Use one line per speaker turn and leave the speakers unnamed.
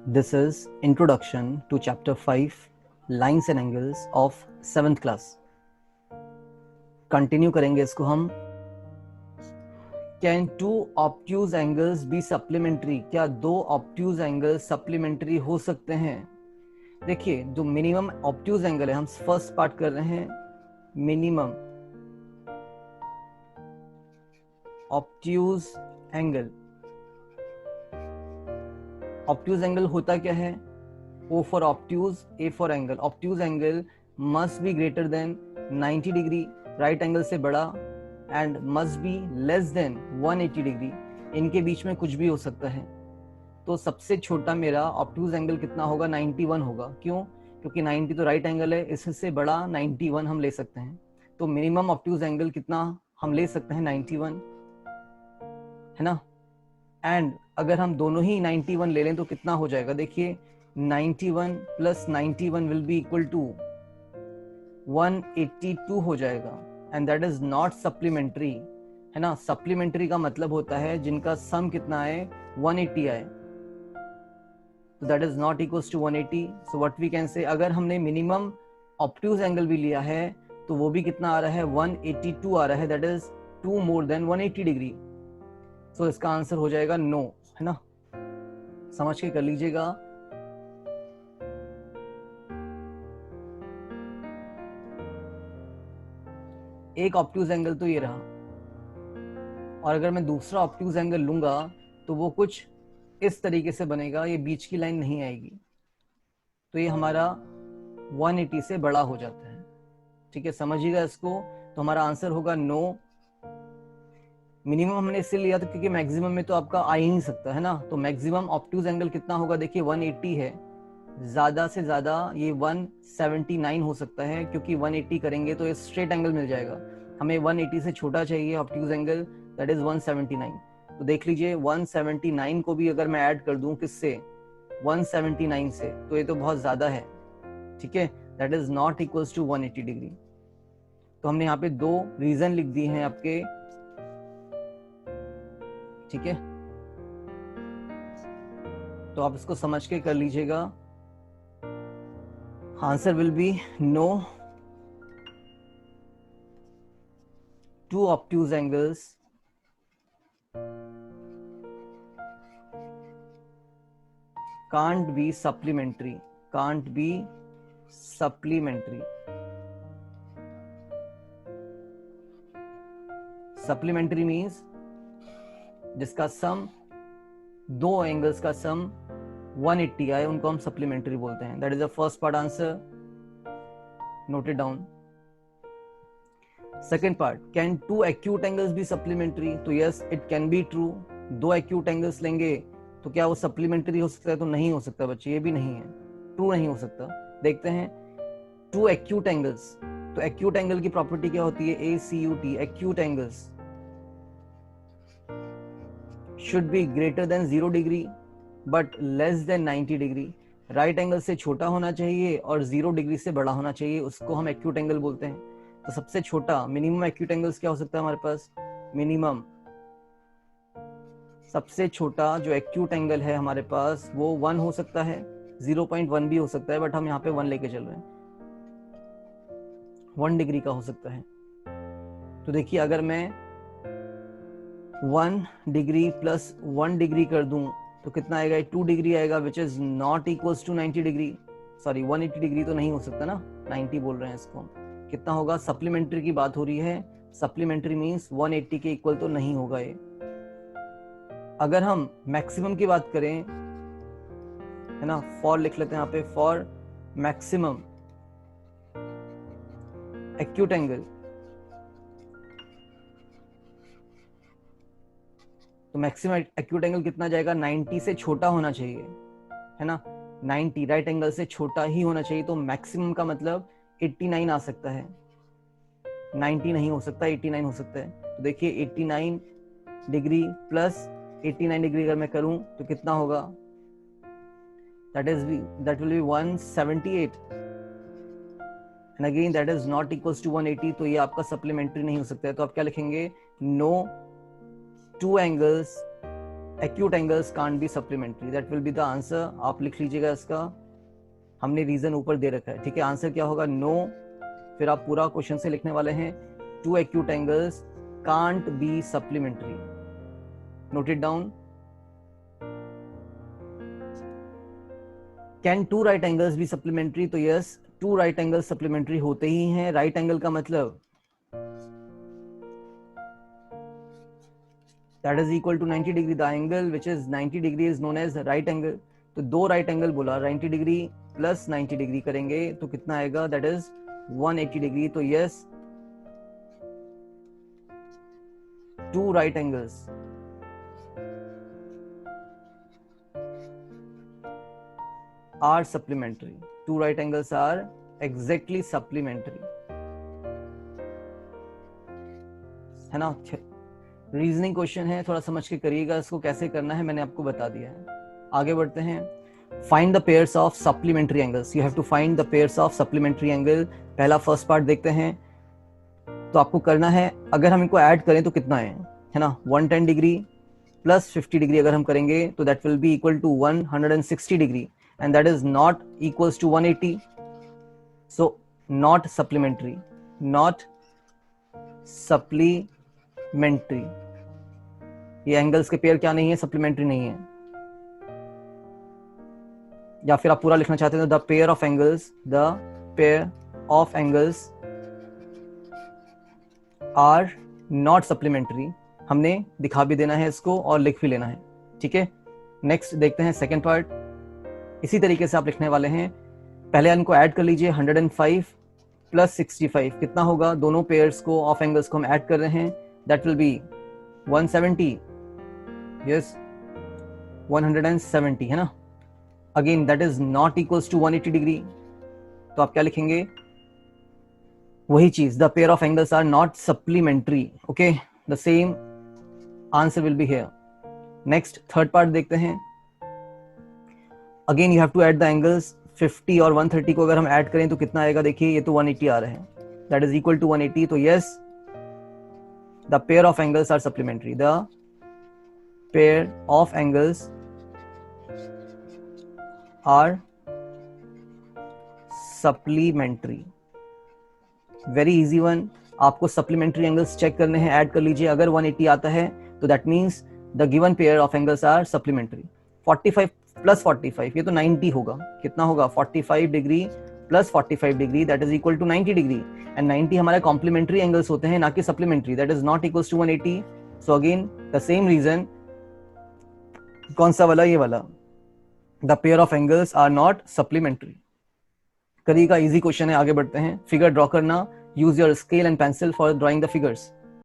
This is Introduction to Chapter 5 Lines and Angles of 7th Class. Continue करेंगे इसको हम. Can two obtuse angles be supplementary? क्या दो obtuse angles supplementary हो सकते हैं? देखिए, जो मिनिमम obtuse एंगल है, हम फर्स्ट पार्ट कर रहे हैं. Minimum obtuse angle. obtuse angle होता क्या है? O for obtuse, A for angle. obtuse angle must be greater than 90 degree, right angle से बड़ा, and must be less than 180 degree. इनके बीच में कुछ भी हो सकता है. तो सबसे छोटा मेरा obtuse angle कितना होगा? 91 होगा. क्यों? क्योंकि 90 तो right angle है, इससे बड़ा 91 हम ले सकते हैं. तो minimum obtuse angle कितना हम ले सकते हैं? 91, है ना. एंड अगर हम दोनों ही 91 ले लें तो कितना हो जाएगा? देखिए, 91 plus 91 will be equal to 182 हो जाएगा. And that is not supplementary, है ना. सप्लीमेंट्री का मतलब होता है जिनका सम कितना आए? 180 आए. तो that is not equals to 180. So what we can say, अगर हमने मिनिमम ऑब्ट्यूज एंगल भी लिया है तो वो भी कितना आ रहा है? 182 आ रहा है. That is 2 more than 180 degree. So इसका आंसर हो जाएगा नो, है ना. समझ के कर लीजिएगा. एक ऑब्ट्यूज एंगल तो ये रहा, और अगर मैं दूसरा ऑब्ट्यूज एंगल लूंगा तो वो कुछ इस तरीके से बनेगा. ये बीच की लाइन नहीं आएगी, तो ये हमारा 180 से बड़ा हो जाता है. ठीक है, समझिएगा इसको. तो हमारा आंसर होगा नो. मिनिमम हमने इससे लिया था क्योंकि मैक्सिमम में तो आपका आ ही नहीं सकता, है ना. तो मैक्सिमम ऑब्ट्यूज एंगल कितना होगा? देखिए 180 है, ज्यादा से ज्यादा ये 179 हो सकता है, क्योंकि 180 करेंगे तो ये स्ट्रेट एंगल मिल जाएगा. हमें 180 से छोटा चाहिए ऑब्ट्यूज एंगल, दैट इज 179. तो देख लीजिए 179 को भी अगर मैं ऐड कर दूं किससे? 179 से, तो ये तो बहुत ज्यादा है. ठीक है, that is not equals to 180 degree. तो हमने यहाँ पे दो रीजन लिख दिए हैं आपके. ठीक है, तो आप इसको समझ के कर लीजिएगा. Answer will be no. Two obtuse angles can't be supplementary. can't be supplementary. supplementary means जिसका सम, दो एंगल्स का सम 180 आए, उनको हम सप्लीमेंट्री बोलते हैं. That is the first part answer. Note it down. Second part, can two acute angles be supplementary? तो yes, it can be true. दो एक्यूट एंगल्स लेंगे तो क्या वो सप्लीमेंट्री हो सकता है? तो नहीं हो सकता बच्चे, ये भी नहीं है, ट्रू नहीं हो सकता. देखते हैं टू एक्यूट एंगल्स. तो एक्यूट एंगल की प्रॉपर्टी क्या होती है? ACUT. Acute angles should be greater than 0 degree but less than 90 degree. Right angle से छोटा होना चाहिए और 0 डिग्री से बड़ा होना चाहिए, उसको हम एक्यूट एंगल बोलते हैं. तो सबसे छोटा मिनिमम एक्यूट एंगल्स क्या हो सकता है हमारे पास? मिनिमम सबसे छोटा जो एक्यूट एंगल है हमारे पास वो 1 हो सकता है, 0.1 भी हो सकता है, बट हम यहाँ पे 1 लेके चल रहे हैं. 1 डिग्री का हो सकता है. तो देखिए, अगर मैं 1 डिग्री प्लस 1 डिग्री कर दूं तो कितना आएगा? 2 डिग्री आएगा, which is not equals to 90 degree. Sorry, 180 degree तो नहीं हो सकता ना, 90 बोल रहे हैं इसको. कितना होगा? सप्लीमेंट्री की बात हो रही है. सप्लीमेंट्री मींस 180 के इक्वल तो नहीं होगा ये. अगर हम मैक्सिमम की बात करें, है ना, फॉर लिख लेते हैं यहाँ पे. फॉर मैक्सिमम एक्यूट एंगल, तो मैक्सिमम एक्यूट एंगल कितना जाएगा? 90 से छोटा होना चाहिए, है ना. 90 राइट एंगल से छोटा ही होना चाहिए. तो मैक्सिमम का मतलब 89 आ सकता है. 90 नहीं हो सकता, 89 हो सकता है. तो देखिए 89 डिग्री प्लस 89 डिग्री अगर मैं करूं तो कितना होगा? That will be 178. And again that is not equals to 180. तो ये आपका सप्लीमेंट्री नहीं हो सकता है. तो आप क्या लिखेंगे? No two angles acute angles can't be supplementary, that will be the answer. आप लिख लीजिएगा इसका, हमने रीजन ऊपर दे रखा है, ठीक है। आंसर क्या होगा? नो। फिर आप पूरा क्वेश्चन से लिखने वाले हैं, two acute angles can't be supplementary. Note it down. Can two right angles be supplementary? तो yes, two right angles supplementary होते ही हैं। राइट एंगल का मतलब that is equal to 90 degree, the angle which is 90 degree is known as right angle। तो दो right angle बोला, 90 degree plus 90 degree करेंगे तो कितना आएगा? That is 180 degree. तो yes, two right angles are supplementary, two right angles are exactly supplementary, है ना। रीजनिंग क्वेश्चन है, थोड़ा समझ के करिएगा, इसको कैसे करना है मैंने आपको बता दिया है। आगे बढ़ते हैं। Find the pairs of supplementary angles. You have to find the pairs of supplementary angle. पहला फर्स्ट पार्ट देखते हैं। तो आपको करना है, अगर हम इनको ऐड करें तो कितना है ना, 110 डिग्री प्लस 50 डिग्री अगर हम करेंगे तो that will be equal to 160 degree, and that is not equals to 180। So not supplementary, not supplementary. ये एंगल्स के पेयर क्या नहीं है? सप्लीमेंट्री नहीं है। या फिर आप पूरा लिखना चाहते हैं, the pair of angles, the pair of angles are not supplementary. हमने दिखा भी देना है इसको और लिख भी लेना है, ठीक है। नेक्स्ट देखते हैं सेकेंड पार्ट। इसी तरीके से आप लिखने वाले हैं। पहले इनको ऐड कर लीजिए, 105 प्लस 65 कितना होगा? दोनों पेयर्स को ऑफ एंगल्स को हम ऐड कर रहे हैं, दैट विल बी 170। यस, 170 है ना। Again that is not equals to 180 degree. तो आप क्या लिखेंगे? वही चीज, the pair of angles are not supplementary. Okay, the same answer will be here. Next third part देखते हैं। Again you have to add the angles. 50 और 130 को अगर हम ऐड करें तो कितना आएगा? देखिए ये तो 180 आ रहे हैं, दैट इज इक्वल टू 180। तो yes, the pair of angles are supplementary, the pair of angles are supplementary. Very easy one. आपको सप्लीमेंट्री एंगल्स चेक करने हैं, ऐड कर लीजिए। अगर 180 आता है तो that means the given pair of angles are supplementary. 45 plus 45 ये तो 90 होगा। कितना होगा? 45 degree plus 45 degree, that is equal to 90 degree, and 90 हमारे कॉम्प्लीमेंट्री एंगल्स होते हैं, ना कि supplementary, that is not equals to 180। So again the same reason. कौन सा वाला? ये वाला, the pair of angles are not supplementary. करिएगा, इजी क्वेश्चन है। आगे बढ़ते हैं। फिगर ड्रॉ करना। Use your scale and pencil for drawing the figures.